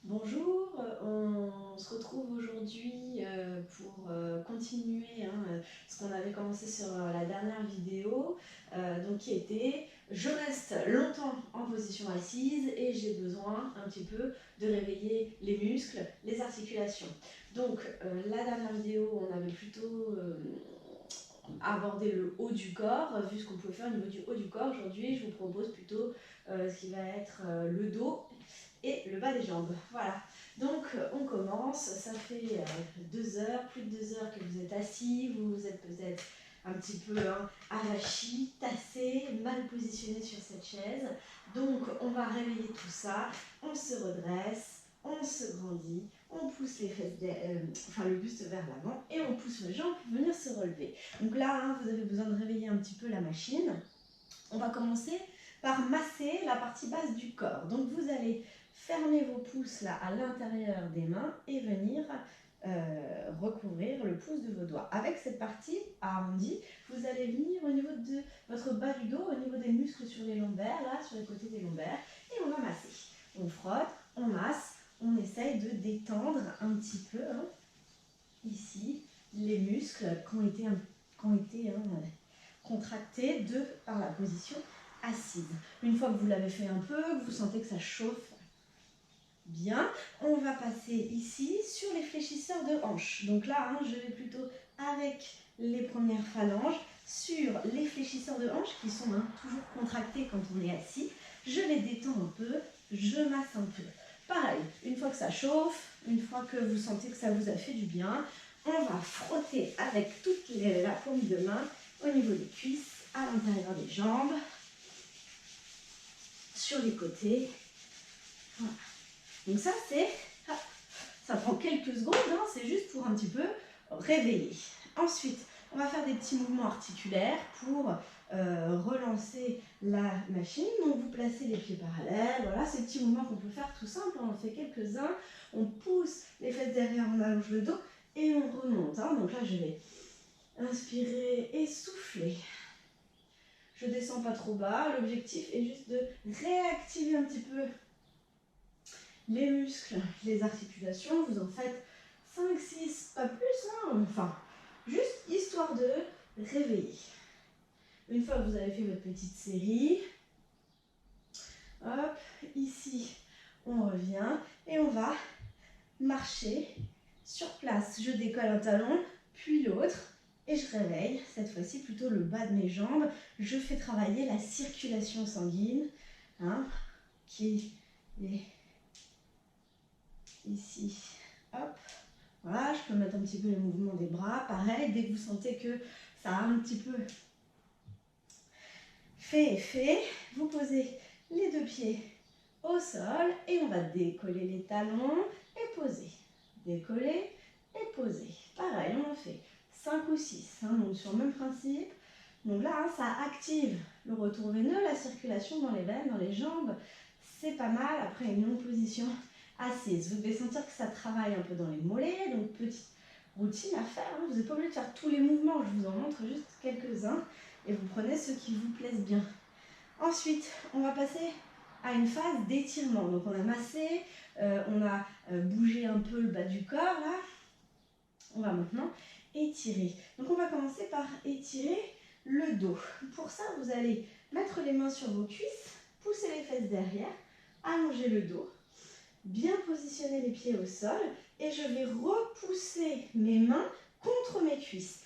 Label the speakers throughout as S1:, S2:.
S1: Bonjour, on se retrouve aujourd'hui pour continuer ce qu'on avait commencé sur la dernière vidéo, donc qui était je reste longtemps en position assise et j'ai besoin un petit peu de réveiller les muscles, les articulations. Donc la dernière vidéo, on avait plutôt abordé le haut du corps, vu ce qu'on pouvait faire au niveau du haut du corps. Aujourd'hui, je vous propose plutôt ce qui va être le dos et le bas des jambes. Voilà. Donc on commence, ça fait 2 heures, plus de 2 heures que vous êtes assis, vous êtes peut-être un petit peu avachi, tassé, mal positionné sur cette chaise. Donc on va réveiller tout ça, on se redresse, on se grandit, on pousse les fesses le buste vers l'avant et on pousse les jambes pour venir se relever. Donc là, vous avez besoin de réveiller un petit peu la machine. On va commencer par masser la partie basse du corps. Donc vous allez fermer vos pouces là à l'intérieur des mains et venir recouvrir le pouce de vos doigts. Avec cette partie arrondie, vous allez venir au niveau de votre bas du dos, au niveau des muscles sur les lombaires, là, sur les côtés des lombaires, et on va masser. On frotte, on masse, on essaye de détendre un petit peu, ici, les muscles qui ont été contractés par la position assise. Une fois que vous l'avez fait un peu, que vous sentez que ça chauffe bien, on va passer ici sur les fléchisseurs de hanches. Donc là, je vais plutôt avec les premières phalanges sur les fléchisseurs de hanches qui sont toujours contractés quand on est assis. Je les détends un peu, je masse un peu. Pareil, une fois que ça chauffe, une fois que vous sentez que ça vous a fait du bien, on va frotter avec toute la paume de main au niveau des cuisses, à l'intérieur des jambes, sur les côtés. Voilà. Donc ça, ça prend quelques secondes, c'est juste pour un petit peu réveiller. Ensuite, on va faire des petits mouvements articulaires pour relancer la machine. Donc vous placez les pieds parallèles, voilà, ces petits mouvements qu'on peut faire tout simple, on en fait quelques-uns. On pousse les fesses derrière, on allonge le dos et on remonte. Donc là, je vais inspirer et souffler. Je ne descends pas trop bas, l'objectif est juste de réactiver un petit peu les muscles, les articulations. Vous en faites 5, 6, pas plus, juste histoire de réveiller. Une fois que vous avez fait votre petite série, hop, ici, on revient et on va marcher sur place. Je décolle un talon, puis l'autre, et je réveille, cette fois-ci plutôt le bas de mes jambes. Je fais travailler la circulation sanguine, qui est ici, hop. Voilà, je peux mettre un petit peu les mouvements des bras. Pareil, dès que vous sentez que ça a un petit peu fait effet, vous posez les deux pieds au sol et on va décoller les talons et poser. Décoller et poser. Pareil, on en fait 5 ou 6, donc sur le même principe. Donc là, ça active le retour veineux, la circulation dans les veines, dans les jambes. C'est pas mal après une longue position assise. Vous devez sentir que ça travaille un peu dans les mollets, donc petite routine à faire. Vous n'êtes pas obligé de faire tous les mouvements, je vous en montre juste quelques-uns et vous prenez ceux qui vous plaisent bien. Ensuite, on va passer à une phase d'étirement. Donc on a massé, on a bougé un peu le bas du corps là. On va maintenant étirer. Donc on va commencer par étirer le dos. Pour ça, vous allez mettre les mains sur vos cuisses, pousser les fesses derrière, allonger le dos, bien positionner les pieds au sol et je vais repousser mes mains contre mes cuisses.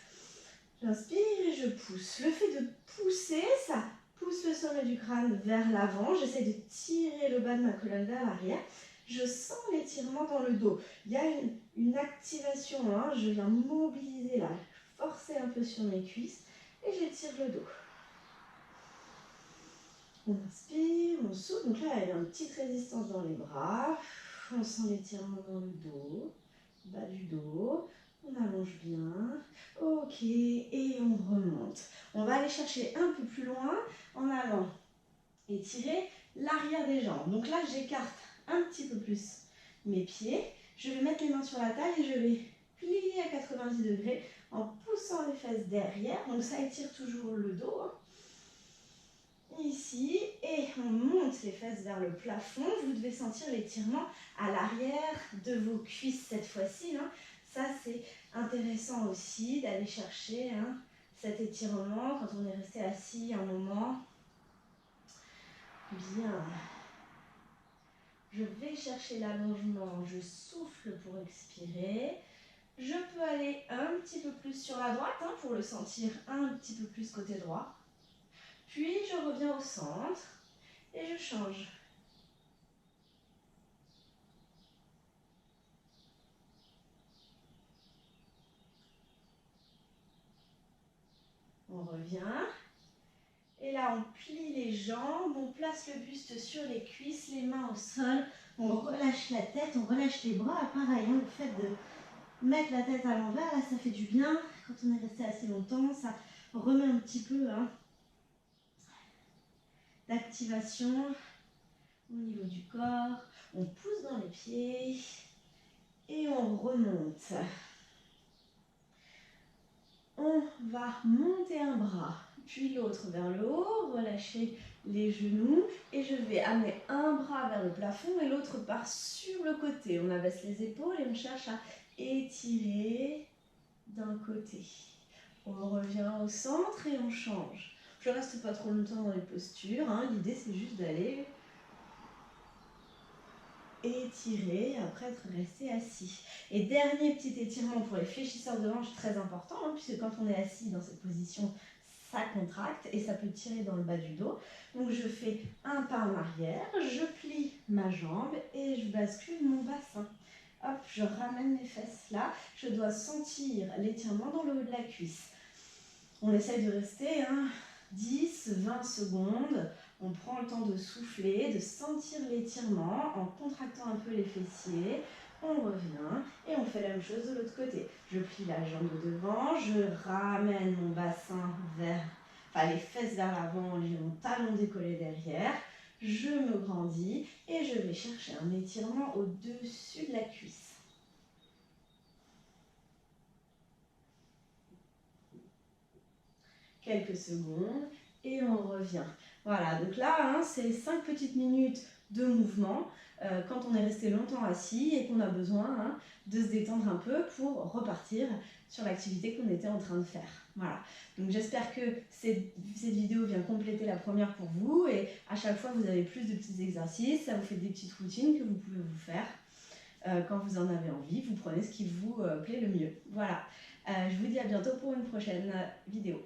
S1: J'inspire et je pousse. Le fait de pousser, ça pousse le sommet du crâne vers l'avant. J'essaie de tirer le bas de ma colonne vers l'arrière. Je sens l'étirement dans le dos. Il y a une activation, je viens mobiliser là, forcer un peu sur mes cuisses et j'étire le dos. On inspire, on souffle. Donc là, il y a une petite résistance dans les bras. On sent l'étirement dans le dos, bas du dos. On allonge bien. Ok, et on remonte. On va aller chercher un peu plus loin en allant étirer l'arrière des jambes. Donc là, j'écarte un petit peu plus mes pieds. Je vais mettre les mains sur la taille et je vais plier à 90 degrés en poussant les fesses derrière. Donc ça étire toujours le dos. ici et on monte les fesses vers le plafond. Vous devez sentir l'étirement à l'arrière de vos cuisses cette fois-ci. Hein. Ça, c'est intéressant aussi d'aller chercher cet étirement quand on est resté assis un moment. Bien. Je vais chercher l'allongement, je souffle pour expirer. Je peux aller un petit peu plus sur la droite pour le sentir un petit peu plus côté droit. Puis je reviens au centre et je change. On revient. Et là, on plie les jambes, on place le buste sur les cuisses, les mains au sol. On relâche la tête, on relâche les bras. Pareil, le fait de mettre la tête à l'envers, là, ça fait du bien. Quand on est resté assez longtemps, ça remet un petit peu d'activation au niveau du corps. On pousse dans les pieds et on remonte. On va monter un bras, puis l'autre vers le haut, relâcher les genoux et je vais amener un bras vers le plafond et l'autre part sur le côté. On abaisse les épaules et on cherche à étirer d'un côté. On revient au centre et on change. Je ne reste pas trop longtemps dans les postures. L'idée, c'est juste d'aller étirer après être resté assis. Et dernier petit étirement pour les fléchisseurs de hanches, très important, puisque quand on est assis dans cette position, ça contracte et ça peut tirer dans le bas du dos. Donc je fais un pas en arrière, je plie ma jambe et je bascule mon bassin. Hop, je ramène mes fesses là. Je dois sentir l'étirement dans le haut de la cuisse. On essaye de rester 10-20 secondes. On prend le temps de souffler, de sentir l'étirement en contractant un peu les fessiers. On revient et on fait la même chose de l'autre côté. Je plie la jambe de devant, je ramène mon bassin les fesses vers l'avant, j'ai mon talon décollé derrière. Je me grandis et je vais chercher un étirement au-dessus de la cuisse. Quelques secondes et on revient. Voilà, donc là, c'est 5 petites minutes de mouvement quand on est resté longtemps assis et qu'on a besoin de se détendre un peu pour repartir sur l'activité qu'on était en train de faire. Voilà, donc j'espère que cette vidéo vient compléter la première pour vous et à chaque fois vous avez plus de petits exercices, ça vous fait des petites routines que vous pouvez vous faire. Quand vous en avez envie, vous prenez ce qui vous plaît le mieux. Voilà, je vous dis à bientôt pour une prochaine vidéo.